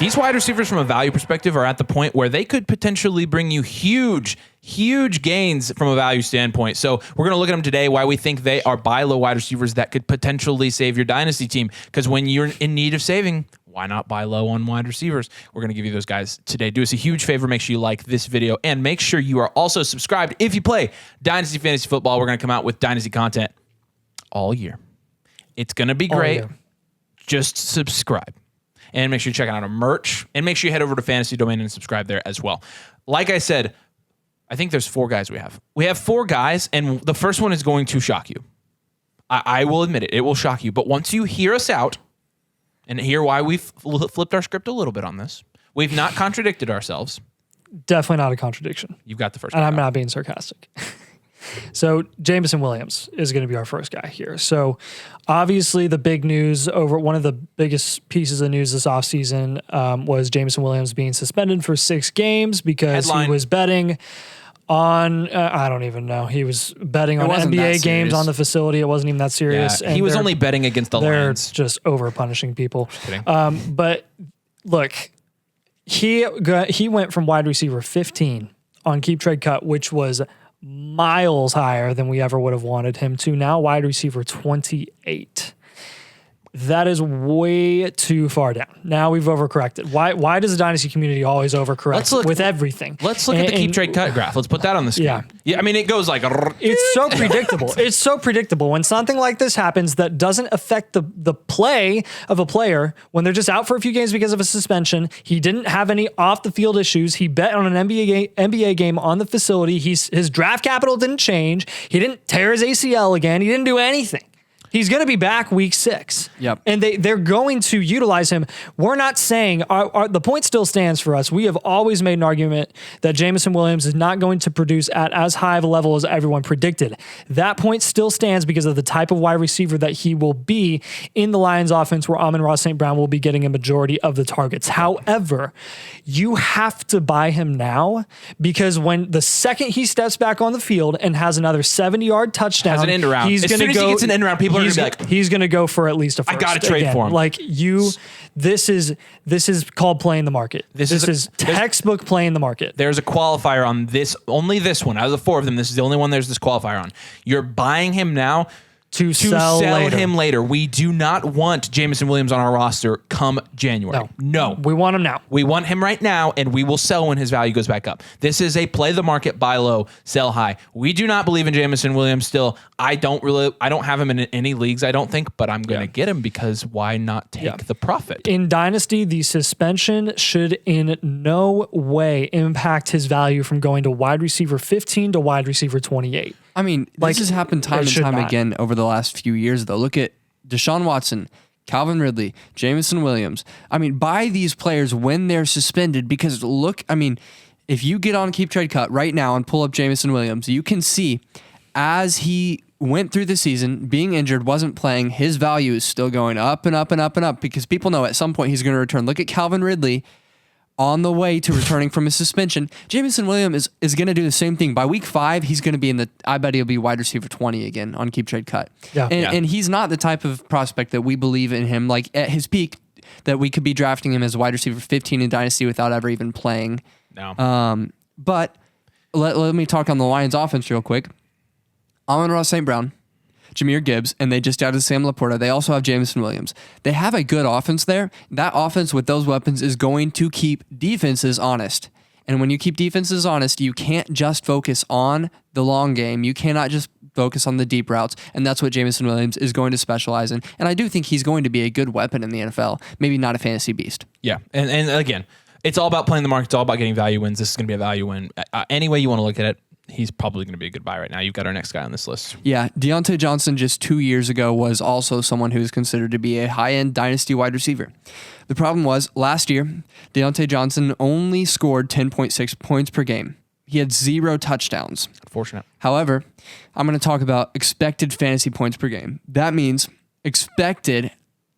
these wide receivers from a value perspective are at the point where they could potentially bring you huge gains from a value standpoint. So we're going to look at them today, why we think they are buy low wide receivers that could potentially save your dynasty team. Because when you're in need of saving, why not buy low on wide receivers? We're going to give you those guys today. Do us a huge favor. Make sure you like this video and make sure you are also subscribed. If you play Dynasty Fantasy Football, we're going to come out with Dynasty content all year. It's going to be great. Just subscribe. And make sure you check out our merch. And make sure you head over to Fantasy Domain and subscribe there as well. Like I said, I think there's 4 guys we have. We have 4 guys, and the first one is going to shock you. I will admit it. It will shock you. But once you hear us out and hear why we've flipped our script a little bit on this, we've not contradicted ourselves. Definitely not a contradiction. You've got the first And guy I'm out. not being sarcastic. So Jameson Williams is going to be our first guy here. So obviously the big news one of the biggest pieces of news this offseason was Jameson Williams being suspended for 6 games because he was betting on, I don't even know. He was betting on NBA games on the facility. It wasn't even that serious. Yeah, he was only betting against the Lions. They're just over punishing people. But look, he went from wide receiver 15 on Keep Trade Cut, which was miles higher than we ever would have wanted him to. Now wide receiver 28. That is way too far down. Now we've overcorrected. Why does the Dynasty community always overcorrect with everything? Let's look at the Keep Trade Cut graph. Let's put that on the screen. Yeah, I mean, it goes like... It's so predictable. It's so predictable. When something like this happens that doesn't affect the play of a player, when they're just out for a few games because of a suspension, he didn't have any off-the-field issues, he bet on an NBA game on the facility, his draft capital didn't change, he didn't tear his ACL again, he didn't do anything. He's going to be back week 6. Yep. And they're going to utilize him. We're not saying, the point still stands for us. We have always made an argument that Jameson Williams is not going to produce at as high of a level as everyone predicted. That point still stands because of the type of wide receiver that he will be in the Lions offense, where Amon-Ra St. Brown will be getting a majority of the targets. However, you have to buy him now, because when the second he steps back on the field and has another 70-yard touchdown, has an end around. As soon as he gets an end around, people are going to be like, he's going to go for at least a first. I got to trade for him. Like this is called playing the market. This is textbook playing the market. There's a qualifier on this, only this one. Out of the 4 of them, this is the only one there's this qualifier on. You're buying him now to sell him later. We do not want Jameson Williams on our roster come January. No. We want him now. We want him right now, and we will sell when his value goes back up. This is a play the market, buy low, sell high. We do not believe in Jameson Williams still. I don't have him in any leagues, I don't think, but I'm going to get him because why not take the profit? In Dynasty, the suspension should in no way impact his value from going to wide receiver 15 to wide receiver 28. I mean, this has happened time and time again over the last few years, though. Look at Deshaun Watson, Calvin Ridley, Jameson Williams. I mean, buy these players when they're suspended, because if you get on Keep Trade Cut right now and pull up Jameson Williams, you can see as he went through the season, being injured, wasn't playing, his value is still going up and up and up and up, because people know at some point he's going to return. Look at Calvin Ridley on the way to returning from his suspension. Jameson Williams is going to do the same thing. By week 5, he's going to be I bet he'll be wide receiver 20 again on Keep Trade Cut. And he's not the type of prospect that we believe in him, like at his peak, that we could be drafting him as wide receiver 15 in Dynasty without ever even playing. No. But let me talk on the Lions offense real quick. Amon-Ra St. Brown, Jahmyr Gibbs, and they just added Sam Laporta. They also have Jameson Williams. They have a good offense there. That offense with those weapons is going to keep defenses honest. And when you keep defenses honest, you can't just focus on the long game. You cannot just focus on the deep routes. And that's what Jameson Williams is going to specialize in. And I do think he's going to be a good weapon in the NFL. Maybe not a fantasy beast. Yeah. And again, it's all about playing the market. It's all about getting value wins. This is going to be a value win. Any way you want to look at it, he's probably going to be a good buy right now. You've got our next guy on this list. Yeah, Deontay Johnson just 2 years ago was also someone who was considered to be a high-end dynasty wide receiver. The problem was, last year, Deontay Johnson only scored 10.6 points per game. He had 0 touchdowns. Unfortunate. However, I'm going to talk about expected fantasy points per game. That means expected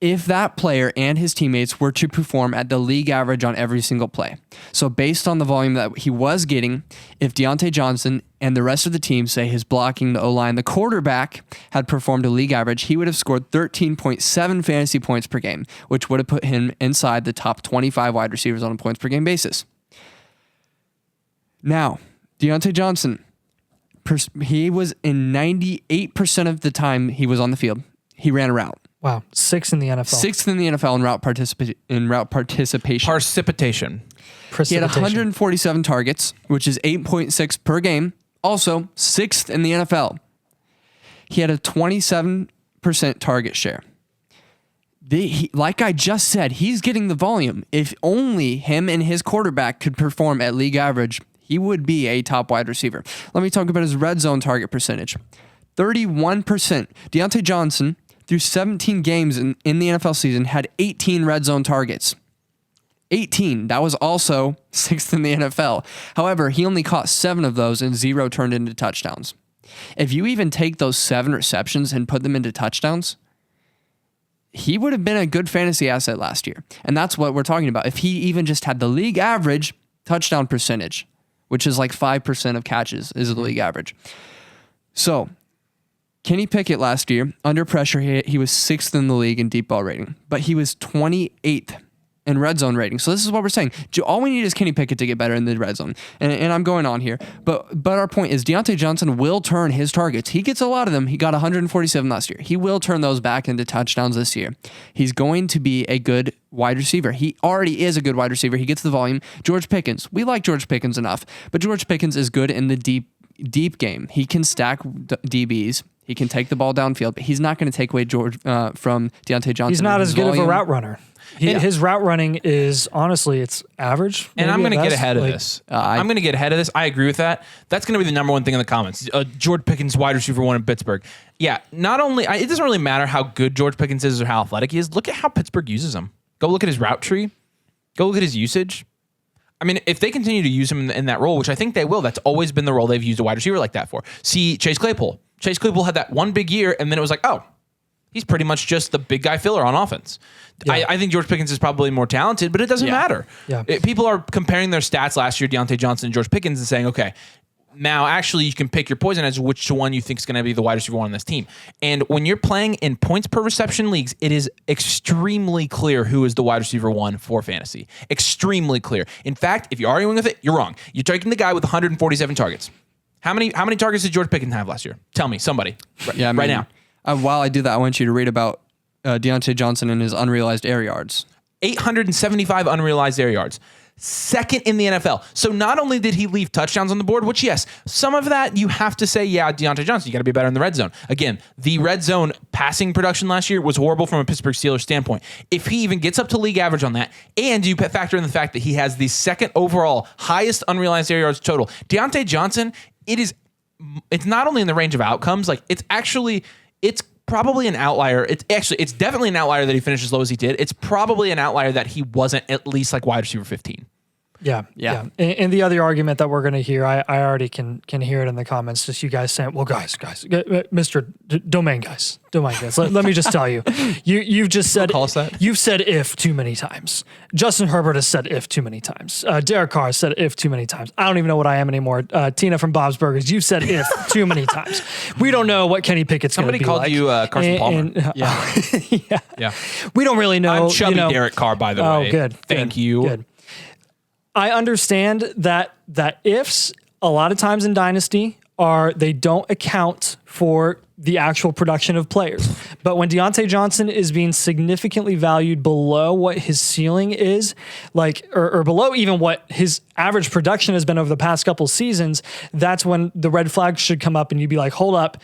if that player and his teammates were to perform at the league average on every single play. So based on the volume that he was getting, if Deontay Johnson and the rest of the team, say his blocking, the O-line, the quarterback had performed a league average, he would have scored 13.7 fantasy points per game, which would have put him inside the top 25 wide receivers on a points per game basis. Now, Deontay Johnson, he was in 98% of the time he was on the field, he ran a route. Wow, sixth in the NFL. Sixth in the NFL in route participation. Precipitation. He had 147 targets, which is 8.6 per game. Also, sixth in the NFL. He had a 27% target share. Like I just said, he's getting the volume. If only him and his quarterback could perform at league average, he would be a top wide receiver. Let me talk about his red zone target percentage. 31%. Deontay Johnson, through 17 games in the NFL season, had 18 red zone targets. 18. That was also sixth in the NFL. However, he only caught 7 of those and 0 turned into touchdowns. If you even take those 7 receptions and put them into touchdowns, he would have been a good fantasy asset last year. And that's what we're talking about. If he even just had the league average touchdown percentage, which is like 5% of catches is the league average. So Kenny Pickett last year, under pressure, he was 6th in the league in deep ball rating, but he was 28th in red zone rating. So this is what we're saying. All we need is Kenny Pickett to get better in the red zone. And I'm going on here. But our point is Deontay Johnson will turn his targets. He gets a lot of them. He got 147 last year. He will turn those back into touchdowns this year. He's going to be a good wide receiver. He already is a good wide receiver. He gets the volume. George Pickens. We like George Pickens enough, but George Pickens is good in the deep game. He can stack DBs. He can take the ball downfield, but he's not going to take away from Deontay Johnson. He's not as good of a route runner. His route running is, honestly, it's average. And I'm going to get ahead of this. I'm going to get ahead of this. I agree with that. That's going to be the number one thing in the comments. George Pickens, wide receiver 1 in Pittsburgh. Yeah, not only, it doesn't really matter how good George Pickens is or how athletic he is. Look at how Pittsburgh uses him. Go look at his route tree. Go look at his usage. I mean, if they continue to use him in that role, which I think they will, that's always been the role they've used a wide receiver like that for. See Chase Claypool. Chase Claypool had that one big year, and then it was like, oh, he's pretty much just the big guy filler on offense. Yeah. I think George Pickens is probably more talented, but it doesn't matter. Yeah. People are comparing their stats last year, Deontay Johnson and George Pickens, and saying, okay, now actually you can pick your poison as which one you think is going to be the wide receiver 1 on this team. And when you're playing in points per reception leagues, it is extremely clear who is the wide receiver 1 for fantasy. Extremely clear. In fact, if you're arguing with it, you're wrong. You're taking the guy with 147 targets. How many targets did George Pickens have last year? Tell me, somebody. Right now. While I do that, I want you to read about Deontay Johnson and his unrealized air yards. 875 unrealized air yards. Second in the NFL. So not only did he leave touchdowns on the board, which, yes, some of that you have to say, yeah, Deontay Johnson, you got to be better in the red zone. Again, the red zone passing production last year was horrible from a Pittsburgh Steelers standpoint. If he even gets up to league average on that, and you factor in the fact that he has the second overall highest unrealized air yards total, Deontay Johnson, it's not only in the range of outcomes, like it's probably an outlier. It's definitely an outlier that he finished as low as he did. It's probably an outlier that he wasn't at least like wide receiver 15. Yeah. And the other argument that we're going to hear, I already can hear it in the comments. Just you guys saying, well, guys, Mr. Domain guys. Let me just tell you, you've just said, you've said if too many times. Justin Herbert has said if too many times. Derek Carr has said if too many times. I don't even know what I am anymore. Tina from Bob's Burgers, you've said if too many times. We don't know what Kenny Pickett's going to be like. Somebody called you Carson Palmer. Yeah. We don't really know. I'm chubby Derek Carr, by the way. Oh, good. Thank you. Good. I understand that ifs a lot of times in Dynasty they don't account for the actual production of players. But when Deontay Johnson is being significantly valued below what his ceiling is, or below even what his average production has been over the past couple seasons, that's when the red flag should come up and you'd be like, hold up,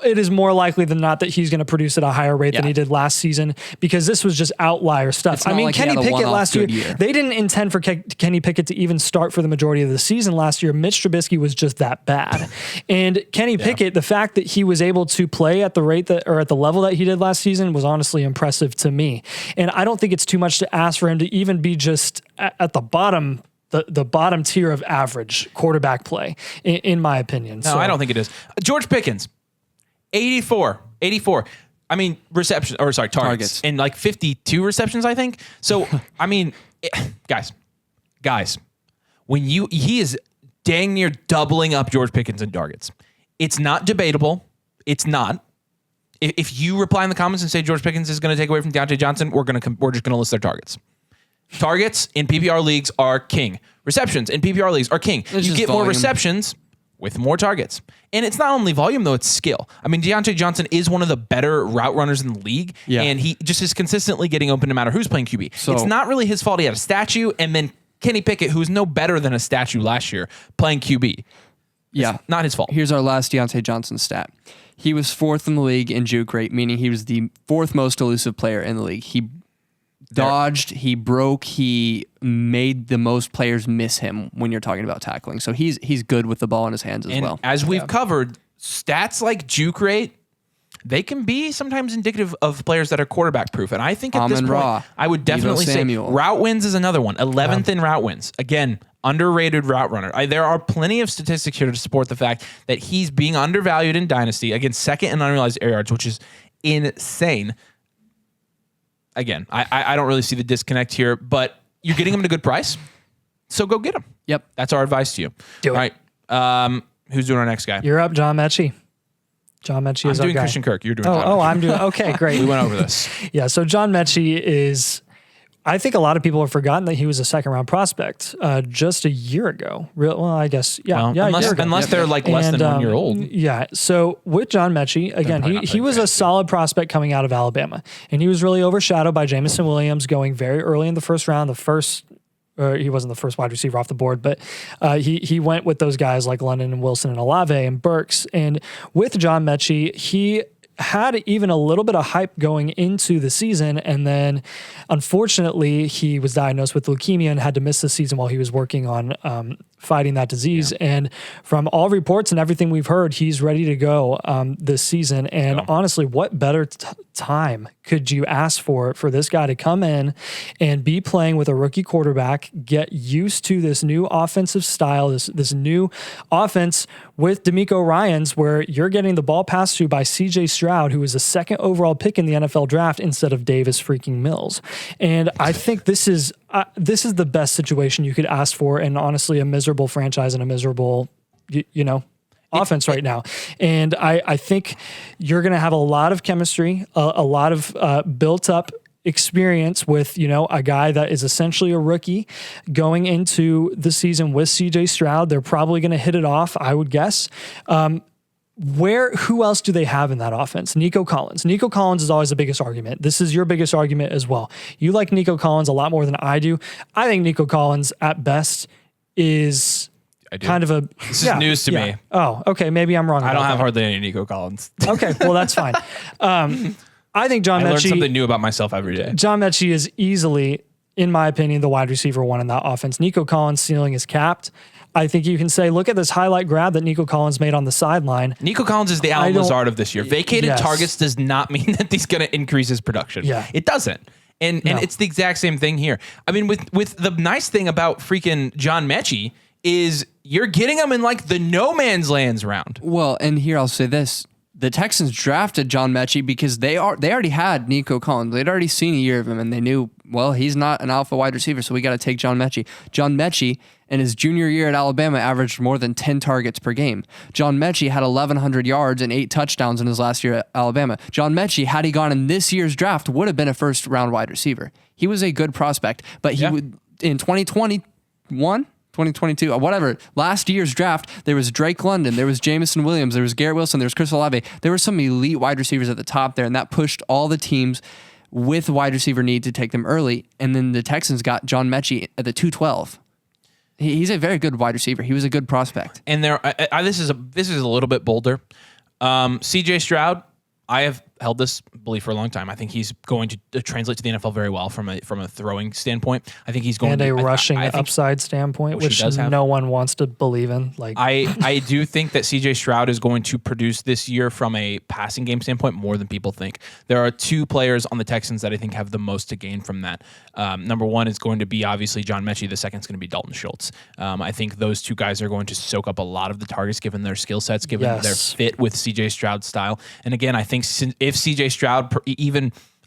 it is more likely than not that he's going to produce at a higher rate than he did last season, because this was just outlier stuff. I mean, like Kenny Pickett last year, they didn't intend for Kenny Pickett to even start for the majority of the season last year. Mitch Trubisky was just that bad. And Kenny Pickett, the fact that he was able to play at the rate or at the level that he did last season was honestly impressive to me. And I don't think it's too much to ask for him to even be just at the bottom the bottom tier of average quarterback play, in my opinion. No, I don't think it is. George Pickens. 84. targets. And like 52 receptions, I think. So, guys, he is dang near doubling up George Pickens in targets. It's not debatable. It's not. If you reply in the comments and say George Pickens is going to take away from Deontay Johnson, we're just going to list their targets. Targets in PPR leagues are king. Receptions in PPR leagues are king. You get more receptions with more targets. And it's not only volume, though, it's skill. Deontay Johnson is one of the better route runners in the league, and he just is consistently getting open no matter who's playing QB. So, it's not really his fault he had a statue, and then Kenny Pickett, who's no better than a statue last year, playing QB. It's not his fault. Here's our last Deontay Johnson stat. He was 4th in the league in juke rate, meaning he was the 4th most elusive player in the league. He dodged, he broke, he made the most players miss him when you're talking about tackling. So he's good with the ball in his hands as well. As we've covered, stats like juke rate, they can be sometimes indicative of players that are quarterback proof. And I think at this point, I would definitely say route wins is another one. 11th in route wins. Again, underrated route runner. There are plenty of statistics here to support the fact that he's being undervalued in Dynasty. Again, 2nd in unrealized air yards, which is insane. Again, I don't really see the disconnect here, but you're getting him at a good price, so go get him. Yep. That's our advice to you. Do it. All right. Who's doing our next guy? You're up, John Mechie. John Mechie is our guy. I'm doing Christian Kirk. You're doing I'm doing... Okay, great. We went over this. Yeah, so John Mechie is... I think a lot of people have forgotten that he was a 2nd-round prospect just a year ago. I guess, unless they're like less than 1 year old. Yeah, so with John Mechie, again, he was a solid prospect coming out of Alabama, and he was really overshadowed by Jameson Williams going very early in the first round. He wasn't the first wide receiver off the board, but he went with those guys like London and Wilson and Olave and Burks. And with John Mechie, he had even a little bit of hype going into the season, and then unfortunately he was diagnosed with leukemia and had to miss the season while he was working on fighting that disease. And from all reports and everything we've heard, he's ready to go this season. And honestly, what better time could you ask for this guy to come in and be playing with a rookie quarterback, get used to this new offensive style, this new offense with D'Amico Ryans, where you're getting the ball passed to by CJ Stroud, who was a 2nd overall pick in the NFL draft instead of Davis freaking Mills. And I think this is the best situation you could ask for, and honestly, a miserable franchise and a miserable, offense right now. And I think you're going to have a lot of chemistry, a lot of built up experience with, a guy that is essentially a rookie going into the season with CJ Stroud. They're probably going to hit it off, I would guess. Who else do they have in that offense? Nico Collins. Nico Collins is always the biggest argument. This is your biggest argument as well. You like Nico Collins a lot more than I do. I think Nico Collins at best is kind of a... This is news to me. Oh, okay. Maybe I'm wrong. I don't have hardly any Nico Collins. Okay, well, that's fine. I think John Mechie... I learn something new about myself every day. John Mechie is easily, in my opinion, the wide receiver 1 in that offense. Nico Collins' ceiling is capped. I think you can say, look at this highlight grab that Nico Collins made on the sideline. Nico Collins is the Alan Lazard of this year. Vacated targets does not mean that he's going to increase his production. Yeah. It doesn't. And it's the exact same thing here. With the nice thing about freaking John Mechie is you're getting him in like the no man's lands round. Well, and here I'll say this. The Texans drafted John Mechie because they already had Nico Collins. They'd already seen a year of him, and they knew, well, he's not an alpha wide receiver, so we got to take John Mechie. John Mechie, in his junior year at Alabama, averaged more than 10 targets per game. John Mechie had 1,100 yards and 8 touchdowns in his last year at Alabama. John Mechie, had he gone in this year's draft, would have been a first-round wide receiver. He was a good prospect, but he would in 2022, whatever, last year's draft, there was Drake London, there was Jameson Williams, there was Garrett Wilson, there was Chris Olave. There were some elite wide receivers at the top there, and that pushed all the teams with wide receiver need to take them early. And then the Texans got John Mechie at the 212. He's a very good wide receiver. He was a good prospect. And this is a little bit bolder. CJ Stroud, I have held this belief for a long time. I think he's going to translate to the NFL very well from a throwing standpoint. I think he's going to rushing upside standpoint, which no one wants to believe in. Like I do think that CJ Stroud is going to produce this year from a passing game standpoint more than people think. There are 2 players on the Texans that I think have the most to gain from that. Number 1 is going to be obviously John Mechie. The second is going to be Dalton Schultz. I think those 2 guys are going to soak up a lot of the targets given their skill sets, given their fit with CJ Stroud's style. And again, I think if if CJ Stroud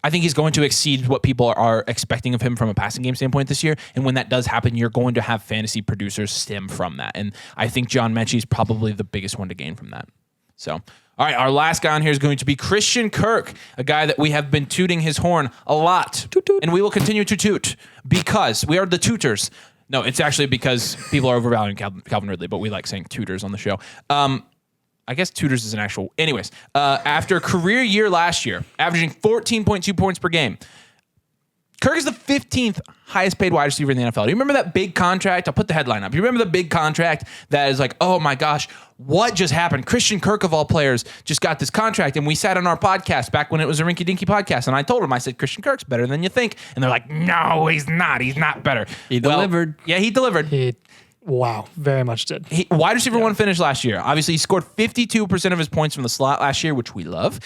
I think he's going to exceed what people are expecting of him from a passing game standpoint this year. And when that does happen, you're going to have fantasy producers stem from that. And I think John Mechie is probably the biggest one to gain from that. So, all right, our last guy on here is going to be Christian Kirk, a guy that we have been tooting his horn a lot. Toot, toot. And we will continue to toot because we are the tooters. No, it's actually because people are overvaluing Calvin Ridley, but we like saying tutors on the show. I guess tutors is an actual... Anyways, after a career year last year, averaging 14.2 points per game, Kirk is the 15th highest paid wide receiver in the NFL. Do you remember that big contract? I'll put the headline up. You remember the big contract that is like, oh my gosh, what just happened? Christian Kirk, of all players, just got this contract. And we sat on our podcast back when it was a rinky-dinky podcast. And I told him, I said, Christian Kirk's better than you think. And they're like, no, he's not. He's not better. He delivered. Yeah, he delivered. Wow, very much did. Wide receiver one finish last year. Obviously, he scored 52% of his points from the slot last year, which we love.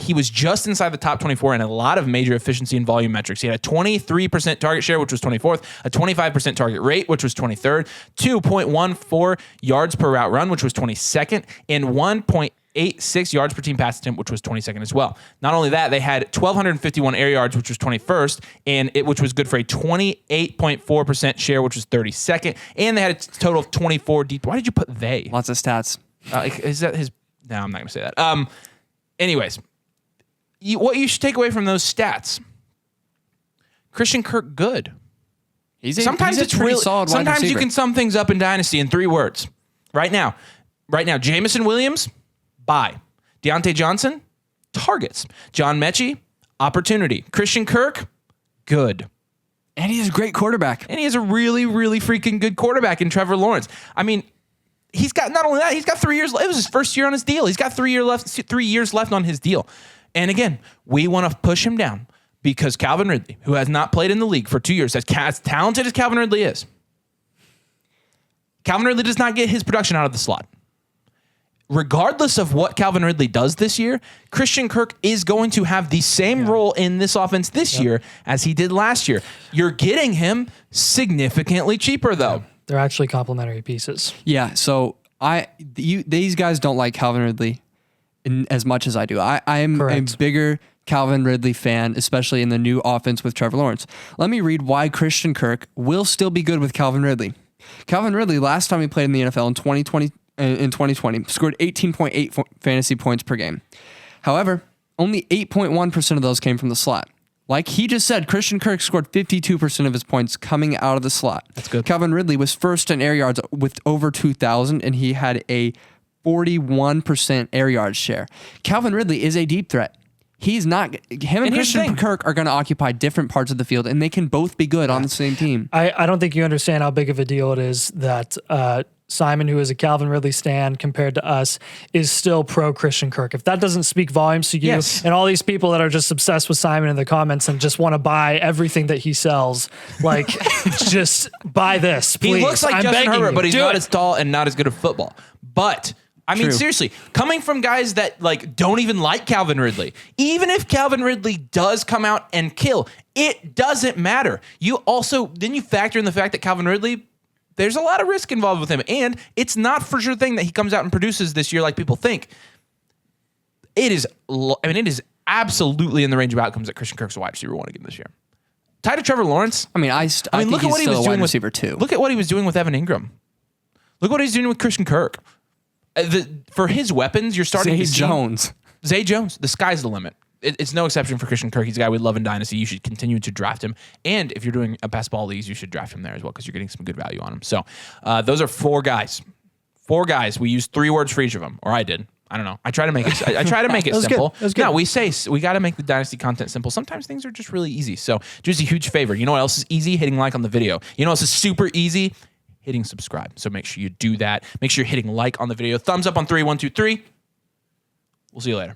He was just inside the top 24 in a lot of major efficiency and volume metrics. He had a 23% target share, which was 24th, a 25% target rate, which was 23rd, 2.14 yards per route run, which was 22nd, and 1.86 yards per team pass attempt, which was 22nd as well. Not only that, they had 1,251 air yards, which was 21st, which was good for a 28.4% share, which was 32nd, and they had a total of 24 deep. Why did you put they? Lots of stats. Is that his? No, I'm not going to say that. Anyways, what you should take away from those stats: Christian Kirk, good. Sometimes it's really solid. Sometimes you can sum things up in Dynasty in 3 words. Right now, Jameson Williams. Buy. Deontay Johnson, targets. John Mechie, opportunity. Christian Kirk, good. And he has a great quarterback. And he has a really, really freaking good quarterback in Trevor Lawrence. I mean, he's got, not only that, he's got 3 years. It was his first year on his deal. He's got 3 years left on his deal. And again, we want to push him down because Calvin Ridley, who has not played in the league for 2 years, as talented as Calvin Ridley is, Calvin Ridley does not get his production out of the slot. Regardless of what Calvin Ridley does this year, Christian Kirk is going to have the same role in this offense this year as he did last year. You're getting him significantly cheaper, though. They're actually complementary pieces. Yeah, so these guys don't like Calvin Ridley as much as I do. I am a bigger Calvin Ridley fan, especially in the new offense with Trevor Lawrence. Let me read why Christian Kirk will still be good with Calvin Ridley. Calvin Ridley, last time he played in the NFL in 2020, scored 18.8 fantasy points per game. However, only 8.1% of those came from the slot. Like he just said, Christian Kirk scored 52% of his points coming out of the slot. That's good. Calvin Ridley was first in air yards with over 2,000, and he had a 41% air yards share. Calvin Ridley is a deep threat. He's not. Him and Christian Kirk are going to occupy different parts of the field, and they can both be good on the same team. I don't think you understand how big of a deal it is that Simon, who is a Calvin Ridley stan compared to us, is still pro Christian Kirk. If that doesn't speak volumes to you, and all these people that are just obsessed with Simon in the comments and just want to buy everything that he sells, like just buy this, please. He looks like Justin Herbert, but he's not as tall and not as good at football. But I mean, seriously, coming from guys that like don't even like Calvin Ridley, even if Calvin Ridley does come out and kill, it doesn't matter. You factor in the fact that Calvin Ridley, there's a lot of risk involved with him, and it's not for sure thing that he comes out and produces this year like people think. It is absolutely in the range of outcomes that Christian Kirk's a wide receiver one again this year. Tied to Trevor Lawrence. I think look at what he was doing with receiver too. Look at what he was doing with Evan Ingram. Look what he's doing with Christian Kirk. For his weapons, you're starting to see Zay Jones. The sky's the limit. It's no exception for Christian Kirk. He's a guy we love in Dynasty. You should continue to draft him. And if you're doing a best ball leagues, you should draft him there as well because you're getting some good value on him. So those are 4 guys. 4 guys. We used 3 words for each of them, or I did. I don't know. I try to make it. I try to make it simple. No, we got to make the Dynasty content simple. Sometimes things are just really easy. So do us a huge favor. You know what else is easy? Hitting like on the video. You know what else is super easy? Hitting subscribe. So make sure you do that. Make sure you're hitting like on the video. Thumbs up on 3, 1, 2, 3. We'll see you later.